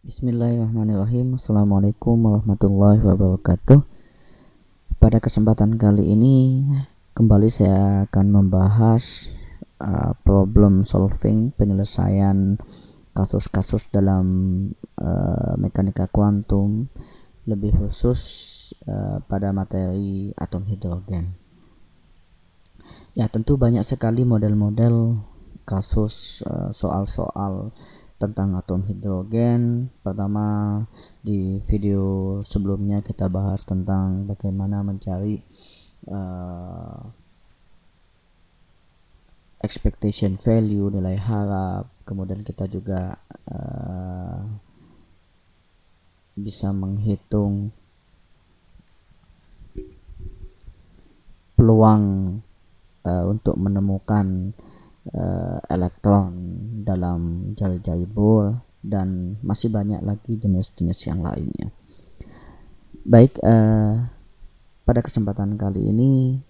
Bismillahirrahmanirrahim. Assalamualaikum warahmatullahi wabarakatuh. Pada kesempatan kali ini kembali saya akan membahas problem solving, penyelesaian kasus-kasus dalam mekanika kuantum, lebih khusus pada materi atom hidrogen. Ya, tentu banyak sekali model-model kasus soal-soal tentang atom hidrogen. Pertama, di video sebelumnya kita bahas tentang bagaimana mencari expectation value, nilai harap. Kemudian kita juga bisa menghitung peluang untuk menemukan elektron dalam jari-jari Bohr, dan masih banyak lagi jenis-jenis yang lainnya. Baik, pada kesempatan kali ini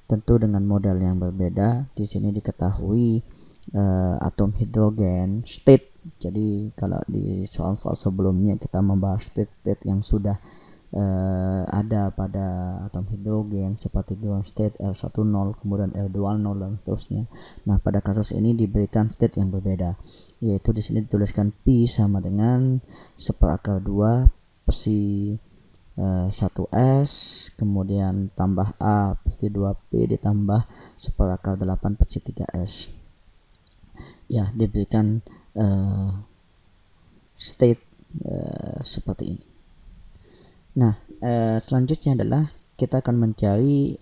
tentu dengan model yang berbeda. Di sini diketahui atom hidrogen state. Jadi kalau di soal-soal sebelumnya kita membahas state yang sudah ada pada atom hidrogen seperti ground state R10, kemudian R20 dan seterusnya. Nah, pada kasus ini diberikan state yang berbeda, yaitu di sini dituliskan P sama dengan 1/2 psi 1s, kemudian tambah A psi 2p ditambah 1/8 psi 3s. Ya, diberikan state seperti ini. Nah, selanjutnya adalah kita akan mencari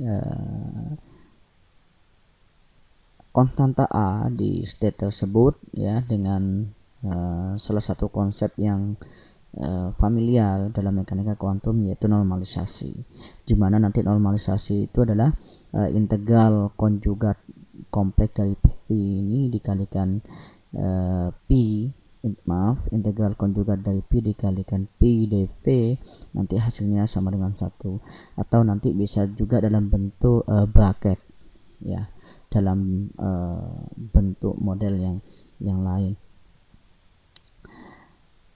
konstanta A di state tersebut, ya, dengan salah satu konsep yang familiar dalam mekanika kuantum, yaitu normalisasi, di mana nanti normalisasi itu adalah integral konjugat kompleks dari psi ini dikalikan integral konjugat dari P dikalikan P dV, nanti hasilnya sama dengan 1. Atau nanti bisa juga dalam bentuk bracket, ya, dalam bentuk model yang lain.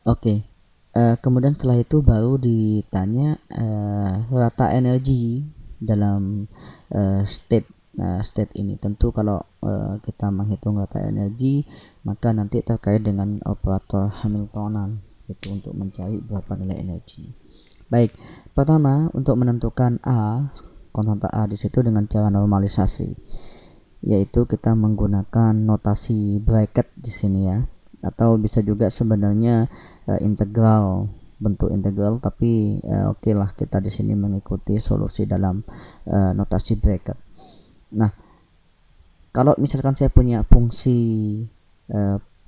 Oke. Kemudian setelah itu baru ditanya rata energi dalam state ini. Tentu kalau kita menghitung rata energi, maka nanti terkait dengan operator Hamiltonan, itu untuk mencari berapa nilai energi. Baik, pertama untuk menentukan A, konstanta A di situ dengan cara normalisasi, yaitu kita menggunakan notasi bracket di sini, ya, atau bisa juga sebenarnya integral, bentuk integral, tapi oke lah, kita di sini mengikuti solusi dalam notasi bracket. Nah, kalau misalkan saya punya fungsi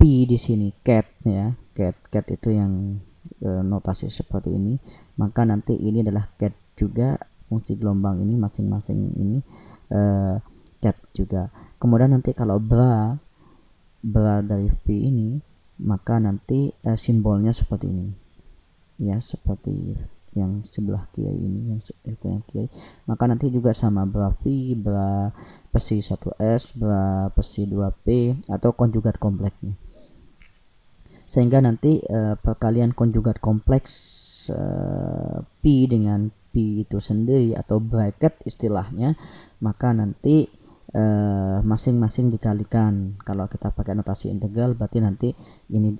P di sini, cat, ya, cat itu yang notasi seperti ini, maka nanti ini adalah cat juga, fungsi gelombang ini masing-masing ini cat juga. Kemudian nanti kalau bra dari P ini, maka nanti simbolnya seperti ini, ya, seperti yang sebelah kiri ini, yang kiri, maka nanti juga sama bra P, bra psi 1s, bra psi 2p, atau konjugat kompleksnya, sehingga nanti perkalian konjugat kompleks P dengan P itu sendiri atau bracket istilahnya, maka nanti masing-masing dikalikan. Kalau kita pakai notasi integral, berarti nanti ini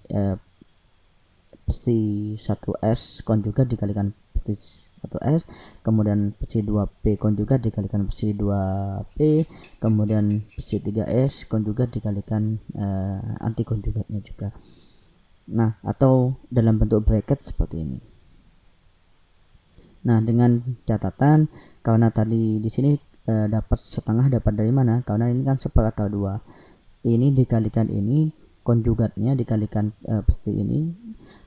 psi 1s konjugat dikalikan psi 1s, kemudian psi 2p konjugat dikalikan psi 2p, kemudian psi 3s konjugat dikalikan anti konjugatnya juga. Nah, atau dalam bentuk bracket seperti ini. Nah, dengan catatan, karena tadi di sini dapat setengah, dapat dari mana? Karena ini kan 1/2, ini dikalikan ini, konjugatnya dikalikan psi ini,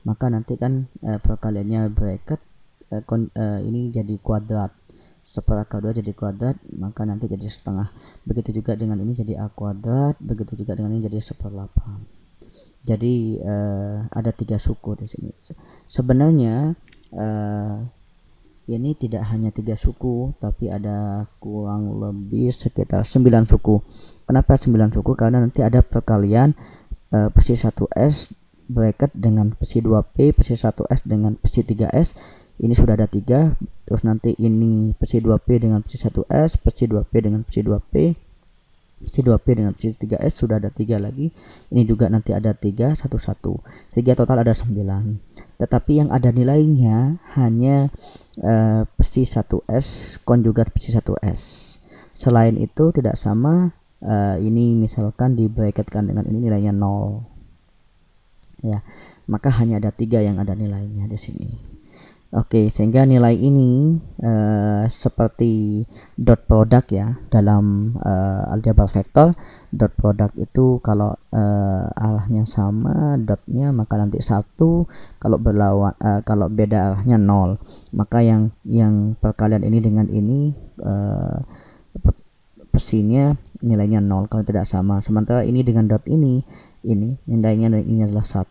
maka nanti kan perkaliannya bracket, ini jadi kuadrat, 1/2 jadi kuadrat, maka nanti jadi setengah. Begitu juga dengan ini jadi A kuadrat, begitu juga dengan ini jadi 1/8. Jadi ada 3 suku di sini. Sebenarnya ini tidak hanya 3 suku, tapi ada kurang lebih sekitar 9 suku. Kenapa 9 suku? Karena nanti ada perkalian psi 1s bracket dengan psi 2p, psi 1s dengan psi 3s, ini sudah ada 3. Terus nanti ini psi 2p dengan psi 1s, psi 2p dengan psi 2p, psi 2p dengan psi 3s, sudah ada 3 lagi. Ini juga nanti ada 3, 1, 1, sehingga total ada 9. Tetapi yang ada nilainya hanya psi 1s konjugat psi 1s. Selain itu tidak sama. Ini misalkan di bracketkan dengan ini nilainya 0 ya, maka hanya ada 3 yang ada nilainya di sini. Oke, sehingga nilai ini seperti dot product ya dalam aljabar vektor. Dot product itu kalau arahnya sama dotnya maka nanti 1, kalau berlawan kalau beda arahnya 0, maka yang perkalian ini dengan ini pesinya nilainya 0 kalau tidak sama. Sementara ini dengan dot ini nilainya ini adalah 1,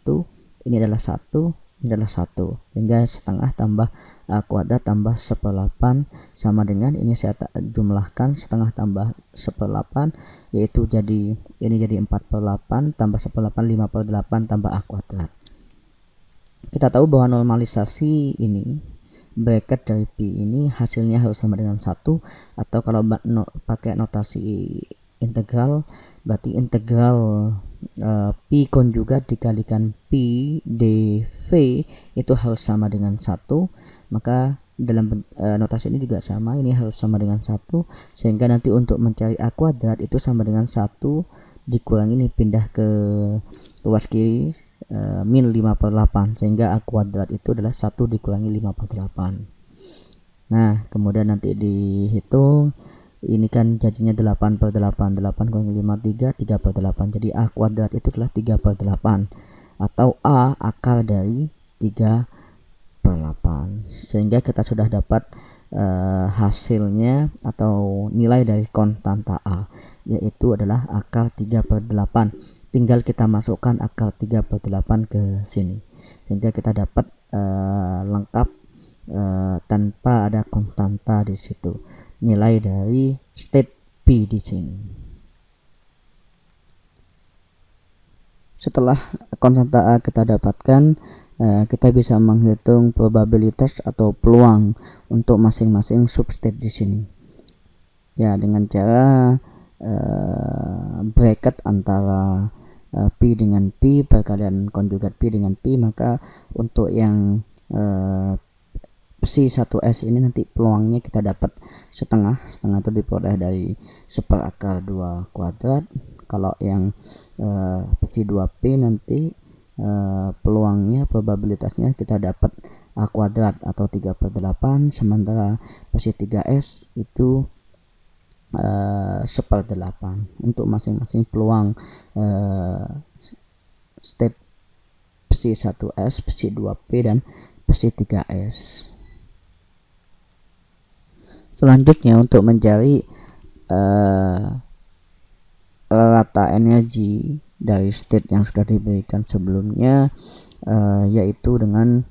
ini adalah 1, ini adalah 1, sehingga setengah tambah a kuadrat tambah 1/8 sama dengan ini saya jumlahkan setengah tambah 1/8, yaitu jadi ini jadi 4/8 tambah 1/8 5/8 tambah a kuadrat. Kita tahu bahwa normalisasi ini bracket dari pi ini hasilnya harus sama dengan 1, atau kalau pakai notasi integral berarti integral pi konjugat dikalikan pi dv itu harus sama dengan 1. Maka dalam notasi ini juga sama, ini harus sama dengan 1, sehingga nanti untuk mencari a kuadrat itu sama dengan 1 dikurangi ini pindah ke luas kiri min 5/8, sehingga a kuadrat itu adalah 1 dikurangi 5/8. Nah kemudian nanti dihitung, ini kan jadinya 8/8, 8 kurangi 5 3, 3/8, jadi a kuadrat itu adalah 3/8 atau a akar dari 3/8, sehingga kita sudah dapat hasilnya atau nilai dari konstanta a, yaitu adalah akar 3/8. Tinggal kita masukkan akar 3/8 ke sini, sehingga kita dapat lengkap tanpa ada konstanta di situ, nilai dari state P di sini. Setelah konstanta A kita dapatkan, kita bisa menghitung probabilitas atau peluang untuk masing-masing substate di sini. Ya, dengan cara bracket antara P dengan P perkalian konjugat P dengan P, maka untuk yang psi 1s ini nanti peluangnya kita dapat setengah itu diperoleh dari 1/2 kuadrat. Kalau yang psi 2p nanti peluangnya probabilitasnya kita dapat a kuadrat atau 3/8, sementara psi 3s itu 1/8 untuk masing-masing peluang state psi 1s, psi 2p dan psi 3s. Selanjutnya untuk mencari rata energi dari state yang sudah diberikan sebelumnya, yaitu dengan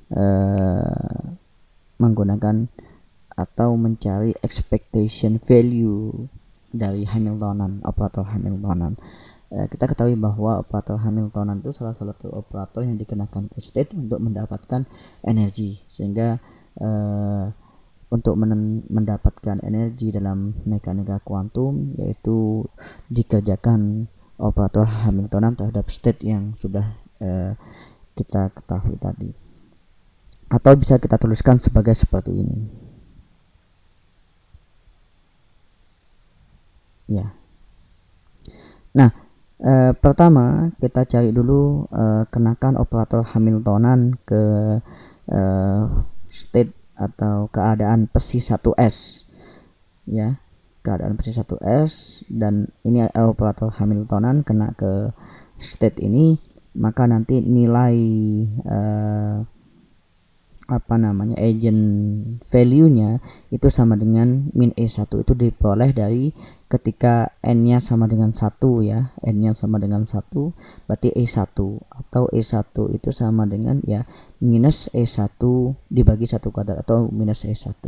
menggunakan atau mencari expectation value dari Hamiltonan, operator Hamiltonan. Kita ketahui bahwa operator Hamiltonan itu salah satu operator yang dikenakan ke state untuk mendapatkan energi, sehingga untuk mendapatkan energi dalam mekanika kuantum yaitu dikerjakan operator Hamiltonan terhadap state yang sudah kita ketahui tadi, atau bisa kita tuliskan sebagai seperti ini ya. Nah pertama kita cari dulu kenakan operator Hamiltonan ke state atau keadaan psi 1s ya, keadaan psi 1s, dan ini operator Hamiltonan kena ke state ini, maka nanti nilai agent value-nya itu sama dengan min E1, itu diperoleh dari ketika n-nya sama dengan 1 ya, n-nya sama dengan 1 berarti E1, atau E1 itu sama dengan ya minus E1 dibagi 1 kuadrat atau minus E1.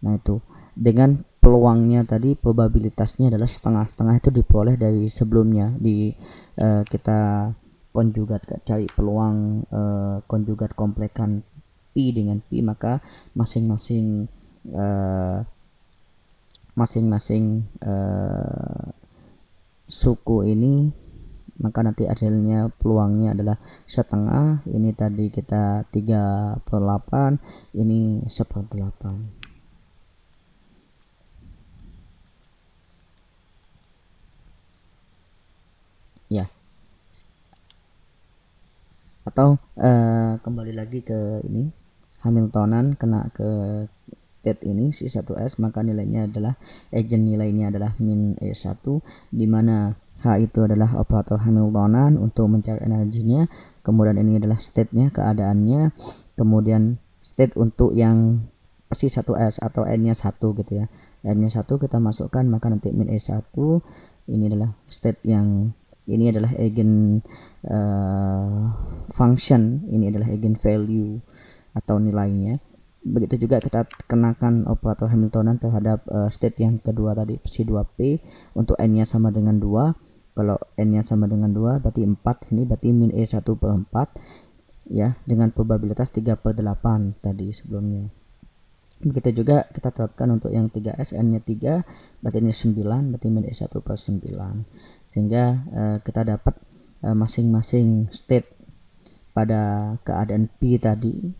Nah itu dengan peluangnya tadi probabilitasnya adalah setengah itu diperoleh dari sebelumnya kita konjugat cari peluang konjugat komplekan P dengan P, maka masing-masing suku ini, maka nanti hasilnya peluangnya adalah setengah. Ini tadi kita 3/8, ini 1/8 ya. Atau kembali lagi ke ini Hamiltonan, kena ke state ini C1S, maka nilainya adalah nilainya adalah min E1, di mana H itu adalah operator Hamiltonan untuk mencari energinya, kemudian ini adalah state-nya, keadaannya, kemudian state untuk yang C1S atau N-nya 1 gitu ya. N-nya 1 kita masukkan, maka nanti min E1 ini adalah state yang ini adalah eigen function, ini adalah eigen value atau nilainya. Begitu juga kita kenakan operator Hamiltonan terhadap state yang kedua tadi C2P untuk n-nya sama dengan 2. Kalau n-nya sama dengan 2 berarti 4, sini berarti min E1/4 ya, dengan probabilitas 3/8 tadi sebelumnya. Begitu juga kita terapkan untuk yang 3S, n-nya 3 berarti ini 9, berarti min E1/9, sehingga kita dapat masing-masing state pada keadaan P tadi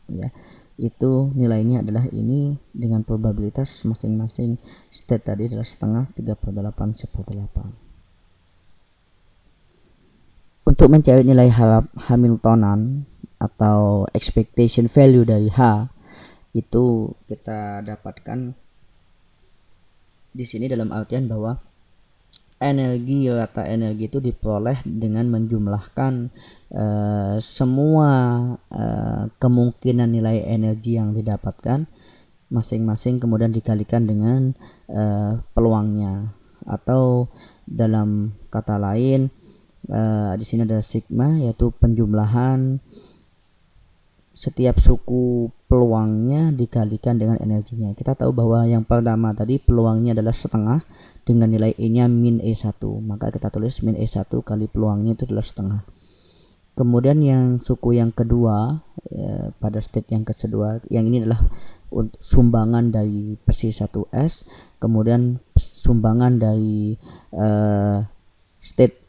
ya, itu nilainya adalah ini dengan probabilitas masing-masing state tadi adalah setengah, 3/8, 1/8. Untuk mencari nilai Hamiltonan atau expectation value dari H, itu kita dapatkan di sini dalam artian bahwa rata energi itu diperoleh dengan menjumlahkan semua kemungkinan nilai energi yang didapatkan masing-masing, kemudian dikalikan dengan peluangnya, atau dalam kata lain di sini ada sigma, yaitu penjumlahan setiap suku peluangnya dikalikan dengan energinya. Kita tahu bahwa yang pertama tadi peluangnya adalah setengah dengan nilai E-nya min E1, maka kita tulis min E1 kali peluangnya itu adalah setengah. Kemudian yang suku yang kedua pada state yang kedua, yang ini adalah sumbangan dari PC1S, kemudian sumbangan dari state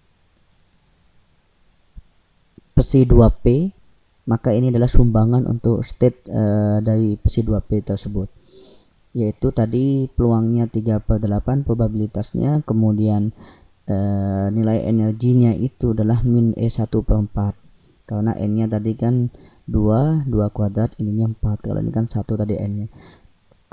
PC2P, maka ini adalah sumbangan untuk state dari PC2P tersebut, yaitu tadi peluangnya 3/8 probabilitasnya, kemudian nilai energinya itu adalah min E1/4, karena n-nya tadi kan 2 kuadrat, ininya 4, kalau ini kan 1 tadi n-nya.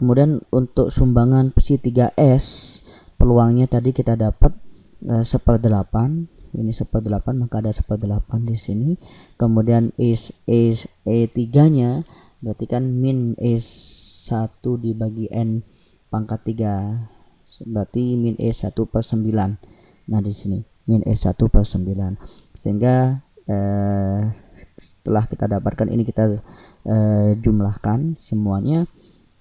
Kemudian untuk sumbangan PC3S peluangnya tadi kita dapat 1/8, ini 1/8, maka ada 1/8 di sini. Kemudian E3-nya berarti kan min E1 dibagi N pangkat 3, berarti min E1/9. Nah di sini min E1/9, sehingga setelah kita dapatkan ini kita jumlahkan semuanya.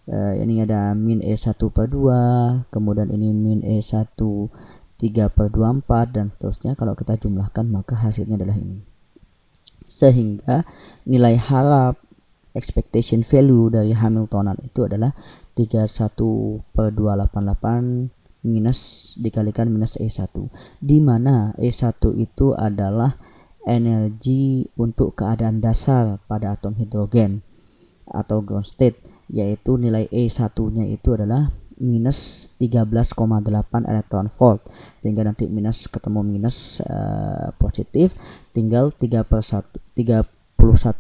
Ini ada min E1/2, kemudian ini min E1 3/24 dan seterusnya. Kalau kita jumlahkan maka hasilnya adalah ini, sehingga nilai harap expectation value dari Hamiltonan itu adalah 31/288 minus dikalikan minus E1, di mana E1 itu adalah energi untuk keadaan dasar pada atom hidrogen atau ground state, yaitu nilai E1-nya itu adalah minus 13,8 elektron volt, sehingga nanti minus ketemu minus positif, tinggal 31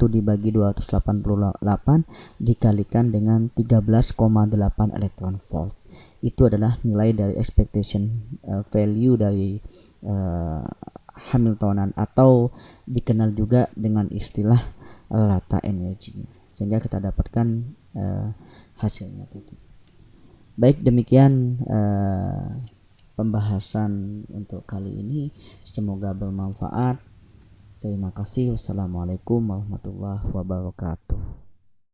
dibagi 288 dikalikan dengan 13,8 elektron volt. Itu adalah nilai dari expectation value dari Hamiltonan, atau dikenal juga dengan istilah rata energinya, sehingga kita dapatkan hasilnya itu. Baik, demikian pembahasan untuk kali ini, semoga bermanfaat. Terima kasih. Wassalamualaikum warahmatullahi wabarakatuh.